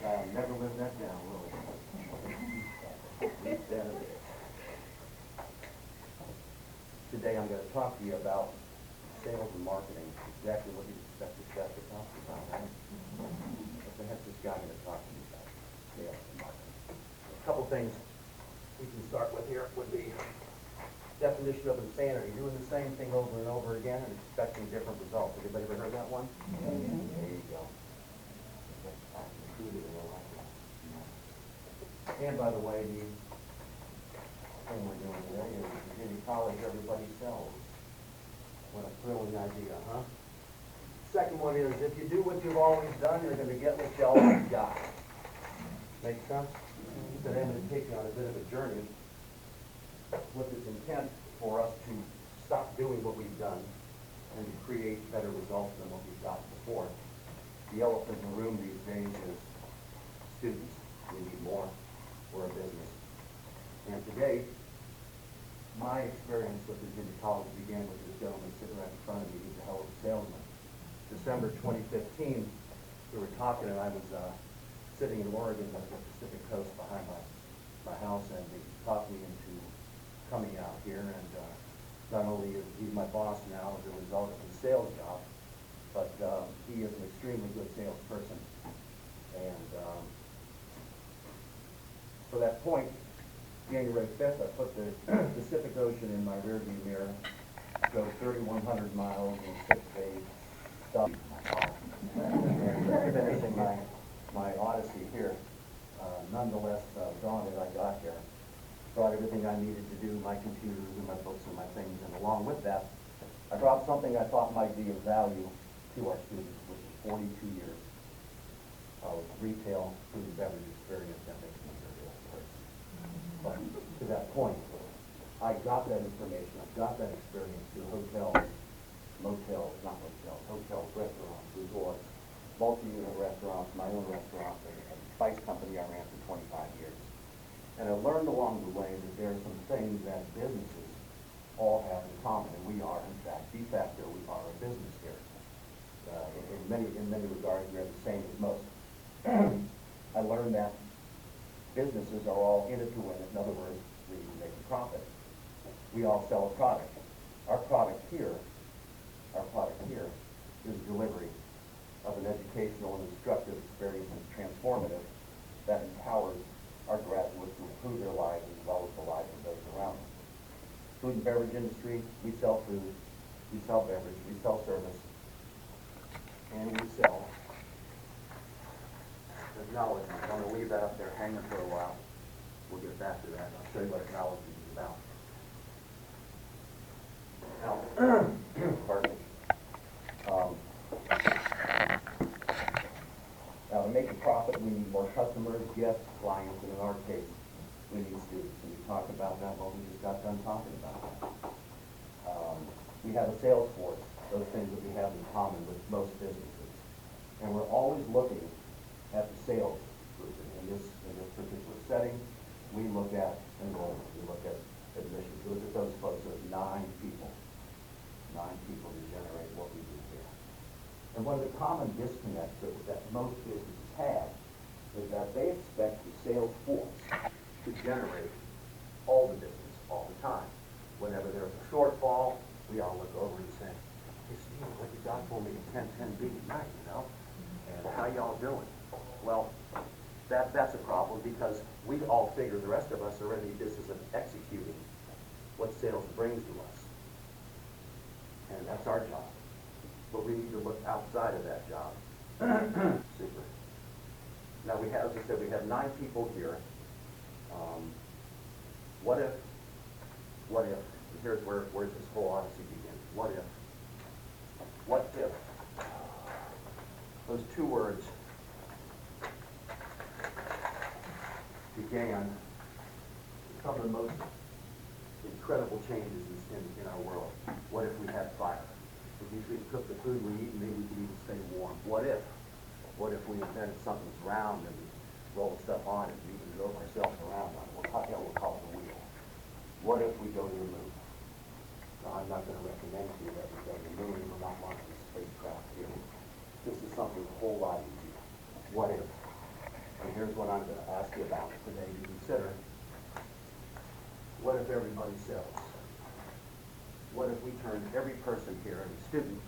Never live that down, will it? Today I'm going to talk to you about sales and marketing, exactly what you'd expect this guy to talk about, right? What the heck's this guy going to talk to you about? Sales and marketing. A couple things we can start with here would be definition of insanity, doing the same thing over and over again and expecting different results. Anybody ever heard that one? Mm-hmm. There you go. And by the way, the thing we're doing today is Virginia College, everybody sells. What a thrilling idea, huh? Second one is, if you do what you've always done, you're going to get what you always got. Make sense? Today I'm going to take you on a bit of a journey with this intent for us to stop doing what we've done and to create better results than what we've got before. The elephant in the room these days is students. We need more. We're a business. And today, my experience with Virginia College began with this gentleman sitting right in front of me. He's a hell of a salesman. December 2015, we were talking, and I was sitting in Oregon on the Pacific Coast behind my house, and he talked me into coming out here. And not only is he my boss now as a result of his sales job, but he is an extremely good salesperson. And for that point, January 5th, I put the Pacific Ocean in my rearview mirror, drove 3,100 miles in 6 days, stopped and finishing my odyssey here. Nonetheless, daunted, I got here, brought everything I needed to do, my computers and my books and my things, and along with that, I brought something I thought might be of value to our students, which is 42 years of retail food and beverage experience. That makes me a very old person. But to that point, I got that information, I got that experience through hotels, motels, not motels, hotels, restaurants, resorts, multi-unit restaurants, my own restaurant, a spice company I ran for 25 years. And I learned along the way that there are some things that businesses all have in common, and we are, in fact, de facto, we are a business here. In many regards, we are the same as most. I learned that businesses are all in it to win it. In other words, we make a profit. We all sell a product. Our product here is delivery of an educational and instructive experience that's transformative, that empowers our graduates to improve their lives as well as the lives of those around them. Food and beverage industry, we sell food, we sell beverage, we sell service, and we sell acknowledgement. I'm going to leave that up there hanging for a while. We'll get back to that. I'll show you what acknowledgement is about. Now, pardon me. Now, to make a profit, we need more customers, guests, clients, and in our case, we need students. And we talked about that while we just got done talking about that. We have a sales force, those things that we have in common with most businesses. And we're always looking at the sales group. In this particular setting, we look at enrollment, we look at admissions. We look at those folks. There's 9 people to generate what we do here. And one of the common disconnects that most businesses have is that they expect the sales force to generate all the business all the time. Whenever there's a shortfall, we all look over and say, "Hey Steve, what you got for me at 10:10 at night, you know? And how y'all doing?" Well, that's a problem because we all figure the rest of us are in the business of executing what sales brings to us. And that's our job. But we need to look outside of that job. Super. Now we have, as I said, we have 9 people here. What if, here's where this whole odyssey begins. What if those 2 words began some of the most incredible changes in our world? What if we had fire? If we could cook the food we eat, maybe we could even stay warm. What if we invented something that's round and we roll stuff on it and we can drove ourselves around on it? We'll call it the wheel. What if we go to the moon? Now, I'm not going to recommend to you that we go to the moon. We're not launching a spacecraft here. This is something a whole lot easier. What if? here's what I'm going to ask you about today to consider. What if everybody sells? What if we turned every person here, every student,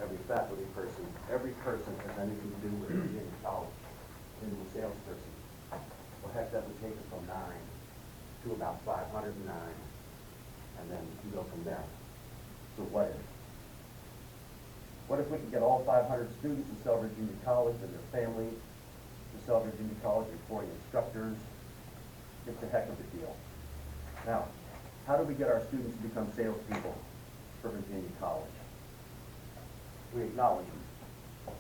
every faculty person, every person that has anything to do with Virginia College into a salesperson? Well, heck, that would take us from 9 to about 509, and then we can go from there. So what if? What if we could get all 500 students to sell Virginia College and their families to sell Virginia College with 40 instructors? It's a heck of a deal. Now, how do we get our students to become salespeople for Virginia College? We acknowledge them.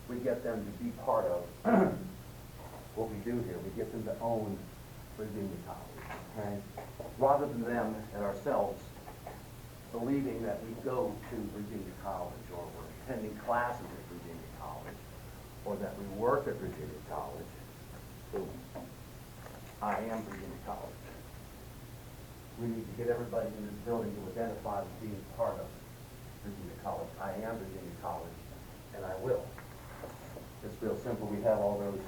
We get them to be part of what we do here. We get them to own Virginia College, okay? Rather than them and ourselves believing that we go to Virginia College, or we're attending classes at Virginia College, or that we work at Virginia College. So, I am Virginia College. We need to get everybody in this building to identify as being part of Virginia College. I am Virginia College, and I will. It's real simple. We have all those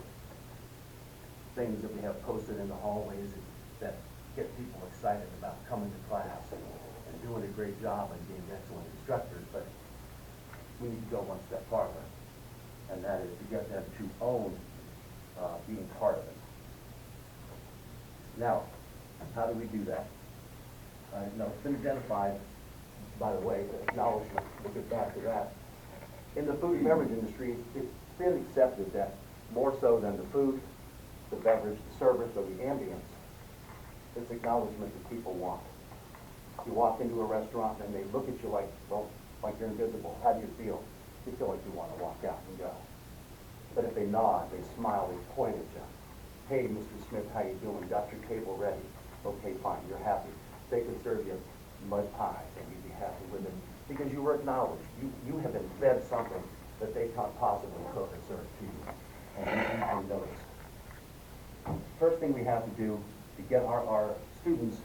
things that we have posted in the hallways that get people excited about coming to class and doing a great job and being excellent instructors, but we need to go one step farther, and that is to get them to own being part of it. Now, how do we do that? No, it's been identified, by the way, acknowledgement, we'll get back to that. In the food and beverage industry, it's been accepted that more so than the food, the beverage, the service, or the ambience, it's acknowledgement that people want. You walk into a restaurant and they look at you like, well, like you're invisible. How do you feel? You feel like you want to walk out and go. But if they nod, they smile, they point at you. Hey, Mr. Smith, how you doing? Got your table ready? Okay, fine, you're happy. They could serve you mud pie and you'd be happy with it because you were acknowledged. You have been fed something that they can't possibly cook or serve to you. And you can notice. First thing we have to do to get our students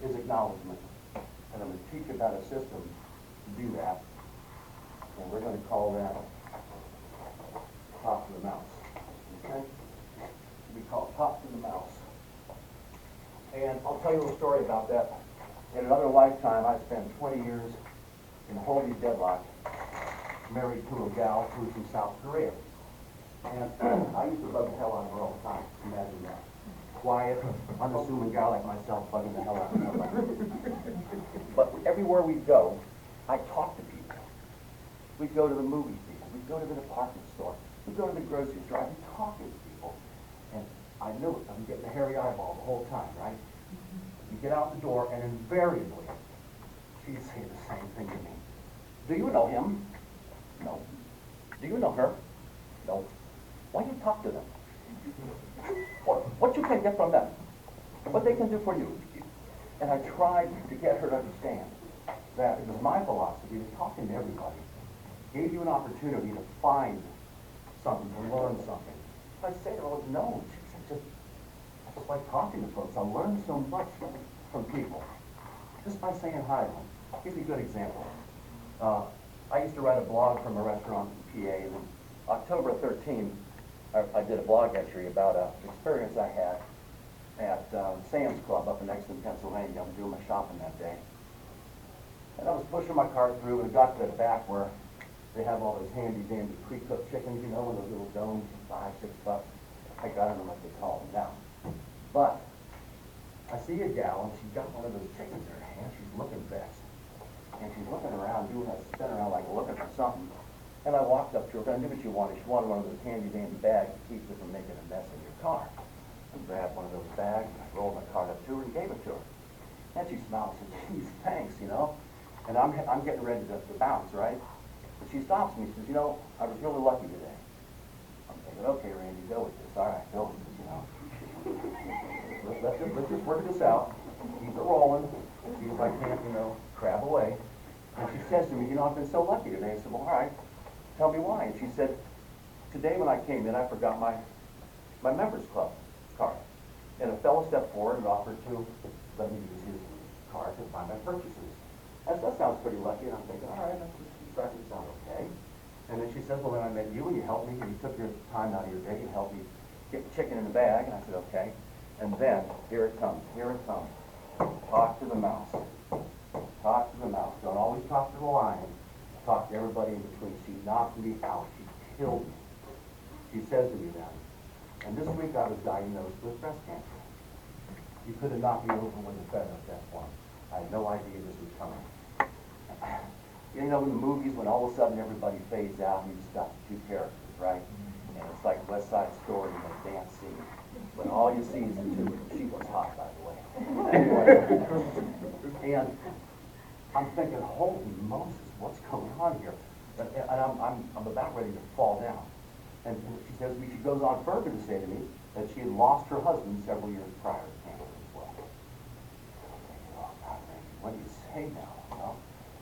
is acknowledgement. And I'm going to teach about a system to do that. And we're going to call that top of the mouse. Okay? We call it top of the mouse. And I'll tell you a story about that. In another lifetime, I spent 20 years in holy deadlock, married to a gal who was from South Korea. And I used to bug the hell out of her all the time. Imagine that. Quiet, unassuming guy like myself bugging the hell out of her. But everywhere we go, I talk to people. We'd go to the movie theater. We'd go to the department store. We'd go to the grocery store. I'd be talking to people. And I knew it. I'm getting a hairy eyeball the whole time, right? You get out the door, and invariably, she'd say the same thing to me. Do you know him? No. Do you know her? No. Why do you talk to them? What you can get from them? What they can do for you? And I tried to get her to understand that it was my philosophy that talking to everybody gave you an opportunity to find something, to learn something. I say to her, no, I just like talking to folks. I learn so much from people just by saying hi to them. I'll give you a good example. I used to write a blog from a restaurant in PA, and on October 13th, I did a blog entry about an experience I had at Sam's Club up in Exton, Pennsylvania. I was doing my shopping that day. And I was pushing my cart through, and it got to the back where they have all those handy-dandy pre-cooked chickens, you know, in those little domes, $5, $6. I got them what they call them now. But I see a gal, and she's got one of those chickens in her hand. She's looking vexed. And she's looking around, doing a spin around like looking for something. And I walked up to her, and I knew what she wanted. She wanted one of those handy-dandy bags that keeps her from making a mess in your car. I grabbed one of those bags, and I rolled my cart up to her and gave it to her. And she smiled and said, geez, thanks, you know. And I'm getting ready to bounce, right? But she stops me and says, you know, I was really lucky today. I'm thinking, okay, Randy, go with this. All right, go with this, you know. Let's just work this out. Keep it rolling. See if I can't, you know, crab away. And she says to me, you know, I've been so lucky today. I said, well, all right, tell me why. And she said, today when I came in, I forgot my members club card. And a fellow stepped forward and offered to let me use his card to buy my purchases. That sounds pretty lucky. And I'm thinking, all right, that's starting to sound okay. And then she says, well, then I met you and you helped me, and you took your time out of your day and helped me get the chicken in the bag. And I said, okay. And then, here it comes. Talk to the mouse. Talk to the mouse. Don't always talk to the lion. Talk to everybody in between. She knocked me out. She killed me. She says to me then, and this week I was diagnosed with breast cancer. You could have knocked me over with a feather at that point. I had no idea this was coming. You know, in the movies, when all of a sudden everybody fades out and you just got the two characters, right? And it's like West Side Story in a dance scene. When all you see is the two. She was hot, by the way. Anyway, and I'm thinking, holy Moses, what's going on here? And I'm about ready to fall down. And she goes on further to say to me that she had lost her husband several years prior to cancer as well. Oh, God, what do you say now? You know?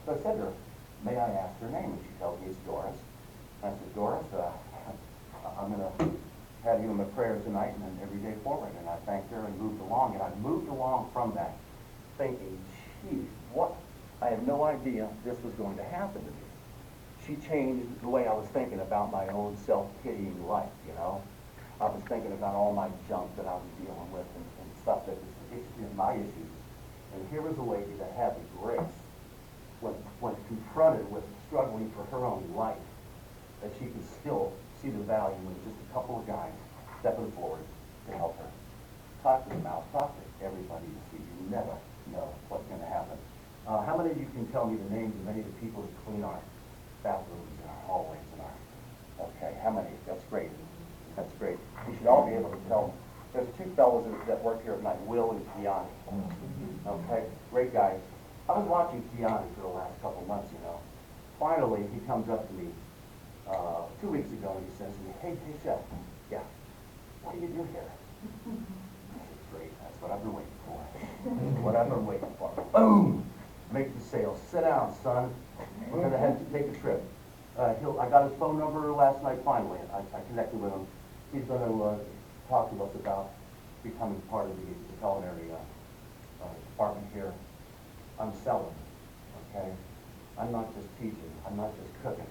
So I said to her, may I ask her name? And she tells me it's Doris. And I said, Doris, I'm going to have you in my prayers tonight and then every day forward. And I thanked her and moved along. And I moved along from that thinking, gee, what? I had no idea this was going to happen to me. She changed the way I was thinking about my own self-pitying life, you know. I was thinking about all my junk that I was dealing with and stuff that was my issues. And here was a lady that had the grace, when confronted with struggling for her own life, that she could still see the value in just a couple of guys stepping forward to help her. Talk to the mouse, talk to everybody you see. You never know what's going to happen. How many of you can tell me the names of any of the people that clean our bathrooms and our hallways and our... Okay, how many? That's great. That's great. You should all be able to tell. There's two fellows that work here at night, Will and Kiani. Okay, great guys. I was watching Kiani for the last couple months, you know. Finally, he comes up to me 2 weeks ago and he says to me, hey, Chef, yeah, what do you do here? I said, great, that's what I've been waiting for. What I've been waiting for. Boom! Make the sale. Sit down, son. We're going to have to take a trip. I got his phone number last night finally. I connected with him. He's going to talk to us about becoming part of the culinary department here. I'm selling, okay? I'm not just teaching. I'm not just cooking.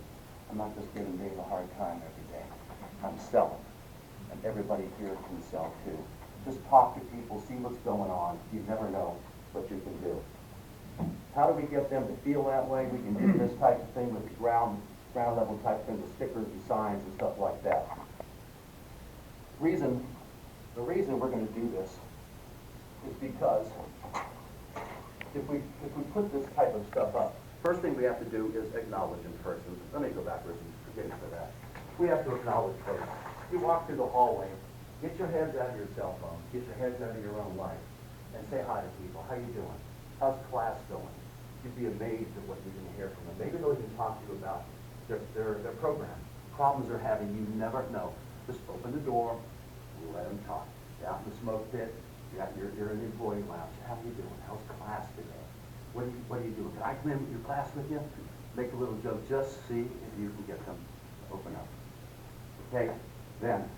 I'm not just giving Dave a hard time every day. I'm selling. And everybody here can sell too. Just talk to people, see what's going on. You never know what you can do. How do we get them to feel that way? We can do this type of thing with the ground level type thing, with stickers and signs and stuff like that. The reason we're going to do this is because if we put this type of stuff up, first thing we have to do is acknowledge in person. Let me go backwards and forget for that. We have to acknowledge first. You walk through the hallway, get your heads out of your cell phone, get your heads out of your own life, and say hi to people. How you doing? How's class going? You'd be amazed at what you're going to hear from them. Maybe they'll even talk to you about their program. Problems they're having, you never know. Just open the door, let them talk. You're out in the smoke pit, you're in the employee lounge. How are you doing? How's class today? What are you doing? Can I come in your class with you? Make a little joke, just see if you can get them to open up. Okay? Then,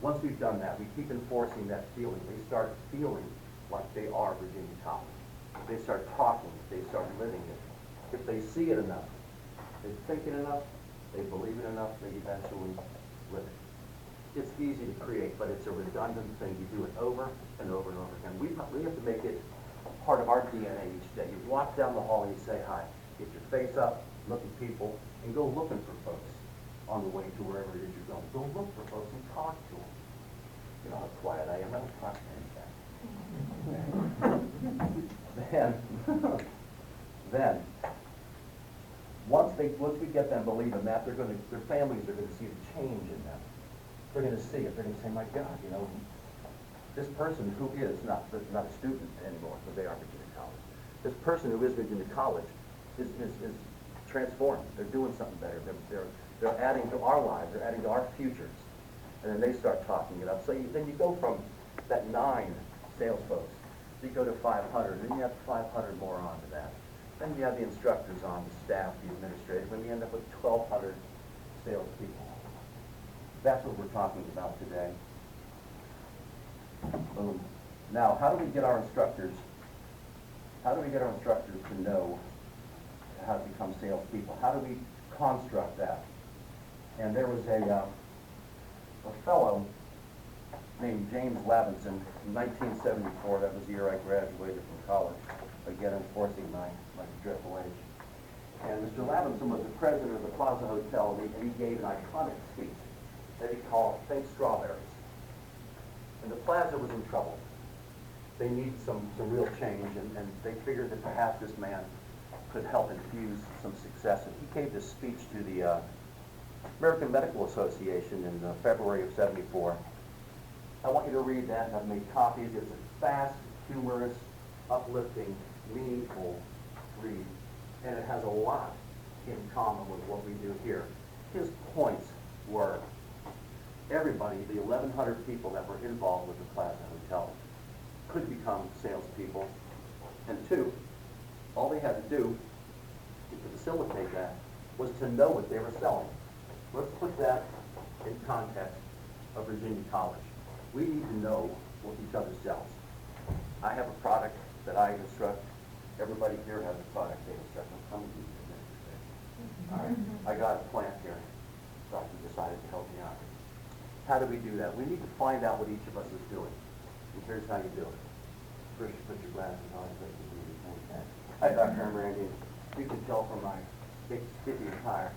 once we've done that, we keep enforcing that feeling. They start feeling like they are Virginia College. They start talking, they start living it. If they see it enough, they think it enough, they believe it enough, they eventually live it. It's easy to create, but it's a redundant thing. You do it over and over and over again. We have to make it part of our DNA each day. You walk down the hall and you say hi. Get your face up, look at people, and go looking for folks on the way to wherever it is you're going. Go look for folks and talk to them. You know how quiet I am. I don't talk to anybody. Then, once we get them believing that, their families are going to see the change in them. They're going to see it. They're going to say, my God, you know, this person who is not a student anymore, because they are Virginia College. This person who is Virginia College is transformed. They're doing something better. They're adding to our lives. They're adding to our futures. And then they start talking it up. So then you go from that 9 sales folks. You go to 500, and you have 500 more onto that. Then you have the instructors on, the staff, the administrators, and you end up with 1,200 salespeople. That's what we're talking about today. Boom. Now, how do we get our instructors to know how to become salespeople? How do we construct that? And there was a fellow named James Lavinson in 1974. That was the year I graduated from college, again enforcing my triple H. And Mr. Lavinson was the president of the Plaza Hotel, and he gave an iconic speech that he called Think Strawberries. And the Plaza was in trouble. They needed some real change, and they figured that perhaps this man could help infuse some success. And he gave this speech to the American Medical Association in February of '74. I want you to read that, and I've made copies. It's a fast, humorous, uplifting, meaningful read, and it has a lot in common with what we do here. His points were everybody, the 1,100 people that were involved with the Plaza Hotel, could become salespeople, and two, all they had to do to facilitate that was to know what they were selling. Let's put that in context of Virginia College. We need to know what each other sells. I have a product that I instruct. Everybody here has a product they instruct. Some of you didn't. All right. I got a plant here, so I decided to help you out. How do we do that? We need to find out what each of us is doing. And here's how you do it. First, you put your glasses on. Hi, Dr. Amarandi. You can tell from my big sticky attire,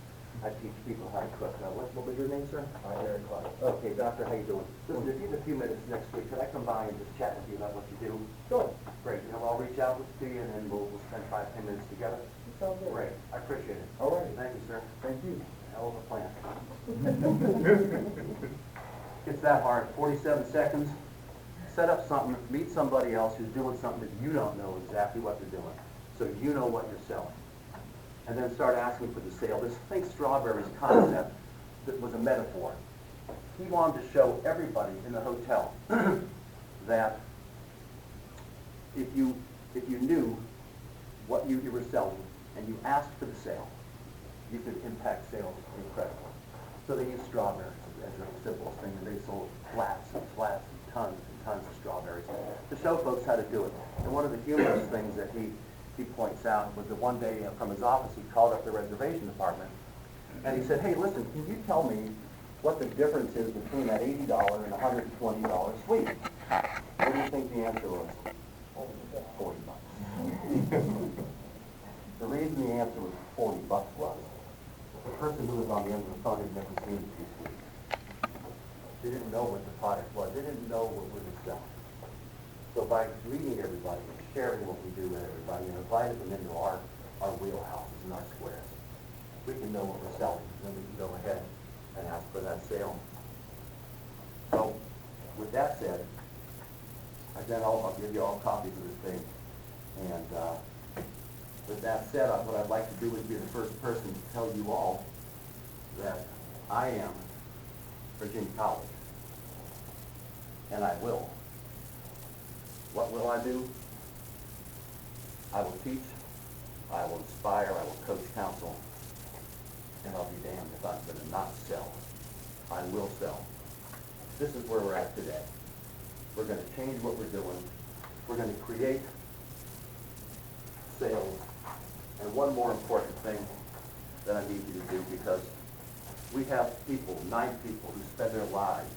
I teach people how to cook. What was your name, sir? Eric Clark. Okay, doctor, how you doing? Listen, if you have a few minutes next week, could I come by and just chat with you about what you do? Sure. Great. I'll reach out to you, and then we'll spend 5-10 minutes together. Sounds good. Great. I appreciate it. All right. Thank you, sir. Thank you. Hell of a plan. It's that hard. 47 seconds. Set up something. Meet somebody else who's doing something that you don't know exactly what they're doing, so you know what you're selling. And then start asking for the sale. This Think Strawberries concept that was a metaphor. He wanted to show everybody in the hotel that if you knew what you were selling and you asked for the sale, you could impact sales incredibly. So they used strawberries as the simplest thing, and they sold flats and flats and tons of strawberries to show folks how to do it. And one of the humorous things that he points out was that one day from his office he called up the reservation department and he said, hey, listen, can you tell me what the difference is between that $80 and $120 suite? What do you think the answer was? $40. The reason the answer was $40 was the person who was on the end of the phone had never seen the suite. They didn't know what the product was. They didn't know what we were selling. So by meeting everybody and sharing what we do with everybody and inviting them into our wheelhouses and our squares, we can know what we're selling, and then we can go ahead and ask for that sale. So with that said, I'll give you all copies of this thing. And with that said, what I'd like to do is be the first person to tell you all that I am Virginia College, and I will. What will I do? I will teach, I will inspire, I will coach counsel, and I'll be damned if I'm going to not sell. I will sell. This is where we're at today. We're going to change what we're doing. We're going to create sales. And one more important thing that I need you to do, because we have people, 9 people, who spend their lives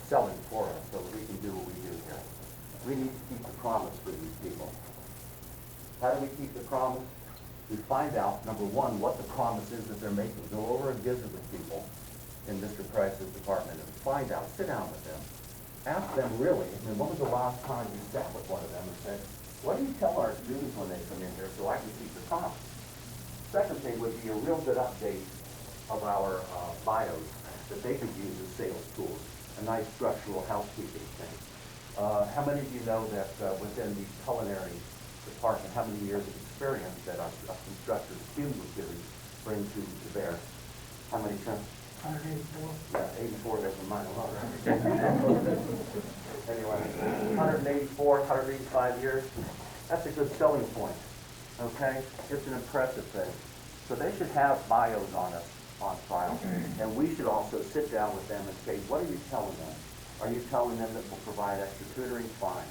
selling for us so that we can do what we do here. We need to keep the promise for these people. How do we keep the promise? We find out, number one, what the promise is that they're making. Go over and visit with people in Mr. Price's department and find out. Sit down with them. Ask them really, when was the last time you sat with one of them and said, what do you tell our students when they come in here so I can keep the promise? Second thing would be a real good update of our bios that they could use as sales tools, a nice structural housekeeping thing. How many of you know that within the culinary department, how many years of experience that our instructors cumulatively bring to bear? How many, Tim? 184. Yeah, 84, that's a mine alone, right? Anyway, 184, 185 years, that's a good selling point, okay? It's an impressive thing. So they should have bios on us, on file, and we should also sit down with them and say, what are you telling them? Are you telling them that we'll provide extra tutoring? Fine.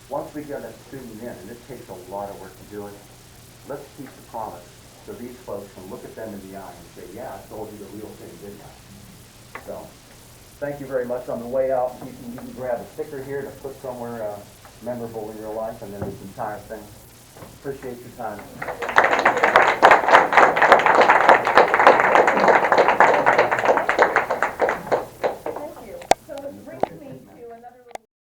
Once we get a student in, and it takes a lot of work to do it, let's keep the promise so these folks can look at them in the eye and say, yeah, I told you the real thing, didn't I? So, thank you very much. On the way out, you can grab a sticker here to put somewhere memorable in your life, and then this entire thing. Appreciate your time.